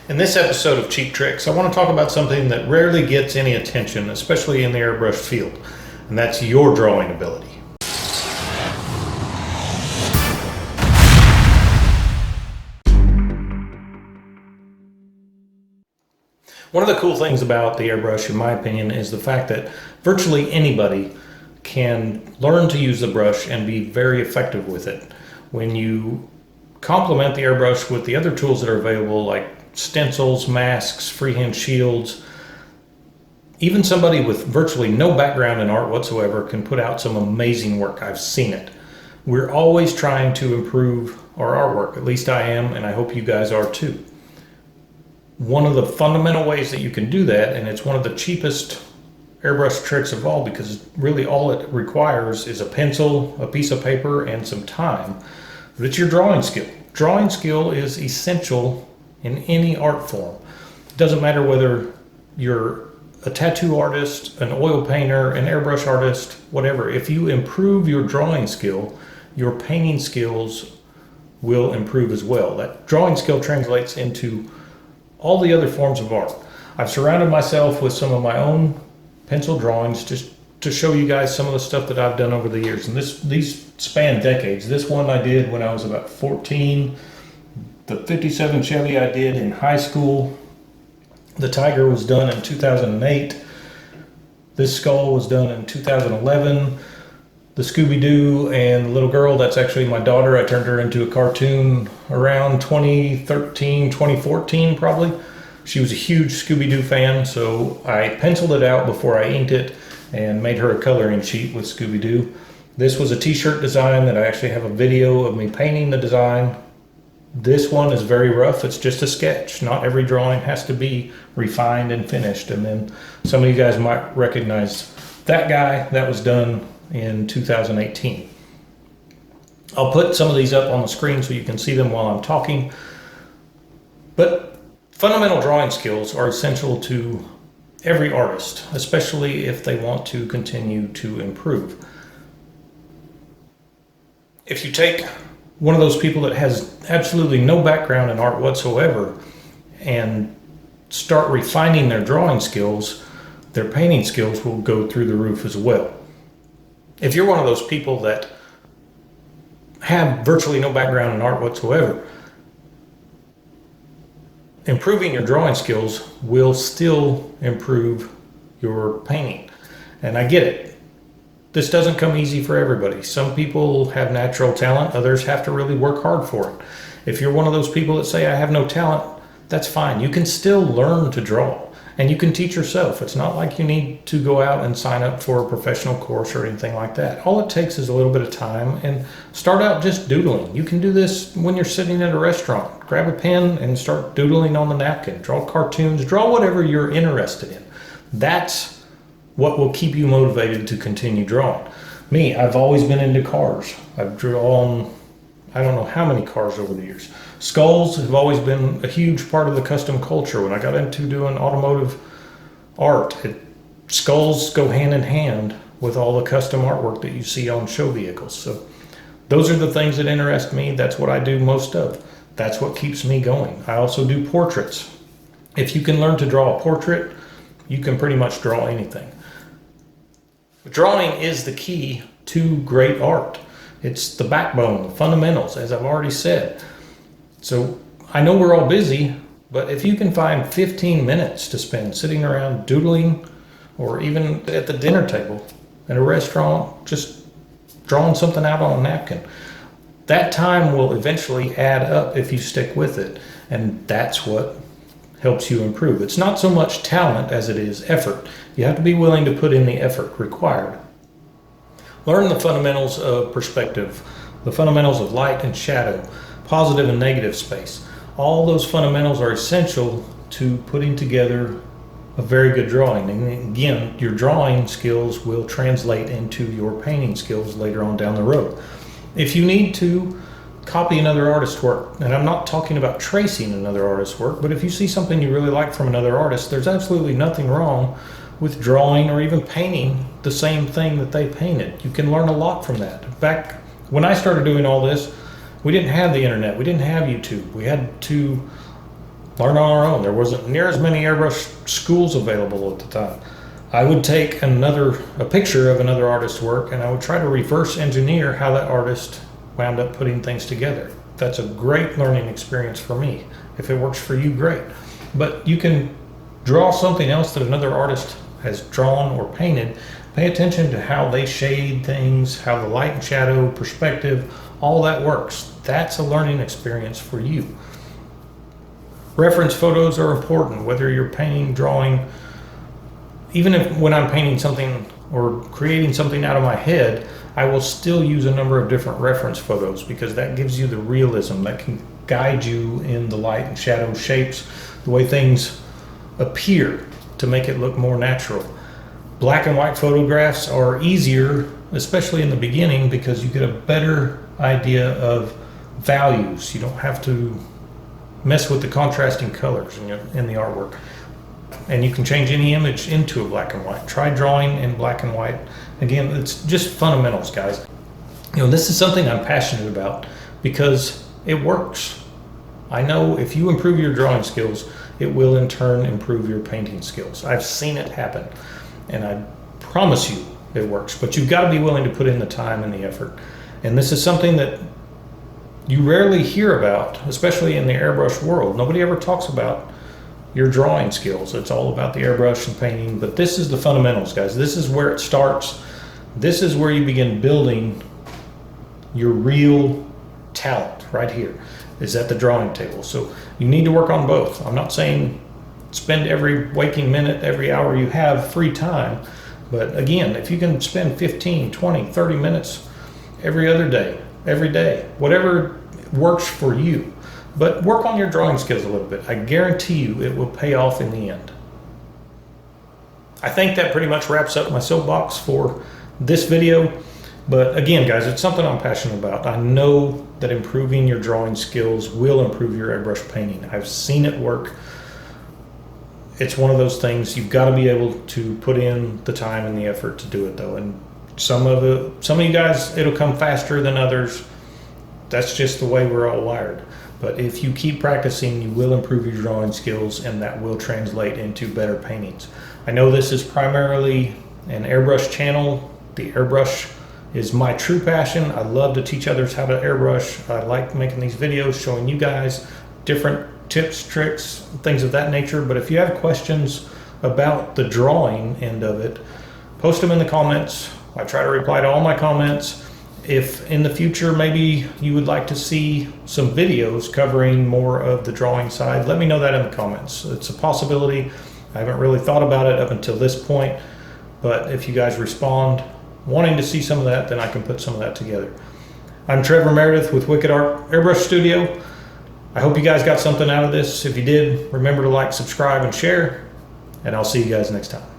In this episode of Cheap Tricks, I want to talk about something that rarely gets any attention, especially in the airbrush field, and that's your drawing ability. One of the cool things about the airbrush, in my opinion, is the fact that virtually anybody can learn to use the brush and be very effective with it. When you complement the airbrush with the other tools that are available, like stencils, masks, freehand shields, even somebody with virtually no background in art whatsoever can put out some amazing work. I've seen it. We're always trying to improve our artwork. At least I am, and I hope you guys are too. One of the fundamental ways that you can do that, and it's one of the cheapest airbrush tricks of all, because really all it requires is a pencil, a piece of paper, and some time. It's your drawing skill. Drawing skill is essential in any art form. It doesn't matter whether you're a tattoo artist, an oil painter, an airbrush artist, whatever. If you improve your drawing skill, your painting skills will improve as well. That drawing skill translates into all the other forms of art. I've surrounded myself with some of my own pencil drawings just to show you guys some of the stuff that I've done over the years. And these span decades. This one I did when I was about 14. The 57 Chevy I did in high school. The Tiger was done in 2008. This skull was done in 2011. The Scooby-Doo and the little girl, that's actually my daughter. I turned her into a cartoon around 2013, 2014 probably. She was a huge Scooby-Doo fan, so I penciled it out before I inked it and made her a coloring sheet with Scooby-Doo. This was a t-shirt design that I actually have a video of me painting the design. This one is very rough. It's just a sketch. Not every drawing has to be refined and finished. And then some of you guys might recognize that guy. That was done in 2018. I'll put some of these up on the screen so you can see them while I'm talking. But fundamental drawing skills are essential to every artist, especially if they want to continue to improve. If you take one of those people that has absolutely no background in art whatsoever and start refining their drawing skills, their painting skills will go through the roof as well. If you're one of those people that have virtually no background in art whatsoever, improving your drawing skills will still improve your painting. And I get it. This doesn't come easy for everybody. Some people have natural talent, others have to really work hard for it. If you're one of those people that say, I have no talent, that's fine. You can still learn to draw, and you can teach yourself. It's not like you need to go out and sign up for a professional course or anything like that. All it takes is a little bit of time, and start out just doodling. You can do this when you're sitting at a restaurant. Grab a pen and start doodling on the napkin. Draw cartoons, draw whatever you're interested in. That's what will keep you motivated to continue drawing. Me, I've always been into cars. I've drawn, I don't know how many cars over the years. Skulls have always been a huge part of the custom culture. When I got into doing automotive art, skulls go hand in hand with all the custom artwork that you see on show vehicles. So those are the things that interest me. That's what I do most of. That's what keeps me going. I also do portraits. If you can learn to draw a portrait, you can pretty much draw anything. Drawing is the key to great art. It's the backbone, the fundamentals, as I've already said. So I know we're all busy, but if you can find 15 minutes to spend sitting around doodling, or even at the dinner table at a restaurant, just drawing something out on a napkin, that time will eventually add up if you stick with it. And that's what helps you improve. It's not so much talent as it is effort. You have to be willing to put in the effort required. Learn the fundamentals of perspective, the fundamentals of light and shadow, positive and negative space. All those fundamentals are essential to putting together a very good drawing. And again, your drawing skills will translate into your painting skills later on down the road. If you need to copy another artist's work, and I'm not talking about tracing another artist's work, but if you see something you really like from another artist, there's absolutely nothing wrong with drawing or even painting the same thing that they painted. You can learn a lot from that. Back when I started doing all this, we didn't have the internet, we didn't have YouTube. We had to learn on our own. There wasn't near as many airbrush schools available at the time. I would take a picture of another artist's work, and I would try to reverse engineer how that artist wound up putting things together. That's a great learning experience for me. If it works for you, great. But you can draw something else that another artist has drawn or painted. Pay attention to how they shade things, how the light and shadow, perspective, all that works. That's a learning experience for you. Reference photos are important, whether you're painting, drawing. Even if when I'm painting something or creating something out of my head, I will still use a number of different reference photos because that gives you the realism that can guide you in the light and shadow shapes, the way things appear to make it look more natural. Black and white photographs are easier, especially in the beginning, because you get a better idea of values. You don't have to mess with the contrasting colors in the artwork. And you can change any image into a black and white. Try drawing in black and white. Again, it's just fundamentals, guys. This is something I'm passionate about because it works. I know if you improve your drawing skills, it will in turn improve your painting skills. I've seen it happen, and I promise you it works. But you've got to be willing to put in the time and the effort. And this is something that you rarely hear about, especially in the airbrush world. Nobody ever talks about your drawing skills. It's all about the airbrush and painting, but this is the fundamentals, guys. This is where it starts. This is where you begin building your real talent right here, is at the drawing table. So you need to work on both. I'm not saying spend every waking minute, every hour you have free time, but again, if you can spend 15, 20, 30 minutes every other day, every day, whatever works for you, but work on your drawing skills a little bit. I guarantee you it will pay off in the end. I think that pretty much wraps up my soapbox for this video. But again, guys, it's something I'm passionate about. I know that improving your drawing skills will improve your airbrush painting. I've seen it work. It's one of those things you've got to be able to put in the time and the effort to do it, though. And some of you guys, it'll come faster than others. That's just the way we're all wired. But if you keep practicing, you will improve your drawing skills, and that will translate into better paintings. I know this is primarily an airbrush channel. The airbrush is my true passion. I love to teach others how to airbrush. I like making these videos showing you guys different tips, tricks, things of that nature. But if you have questions about the drawing end of it, post them in the comments. I try to reply to all my comments. If in the future maybe you would like to see some videos covering more of the drawing side, let me know that in the comments. It's a possibility. I haven't really thought about it up until this point, but if you guys respond wanting to see some of that, then I can put some of that together. I'm Trevor Meredith with Wicked Art Airbrush Studio. I hope you guys got something out of this. If you did, remember to like, subscribe, and share, and I'll see you guys next time.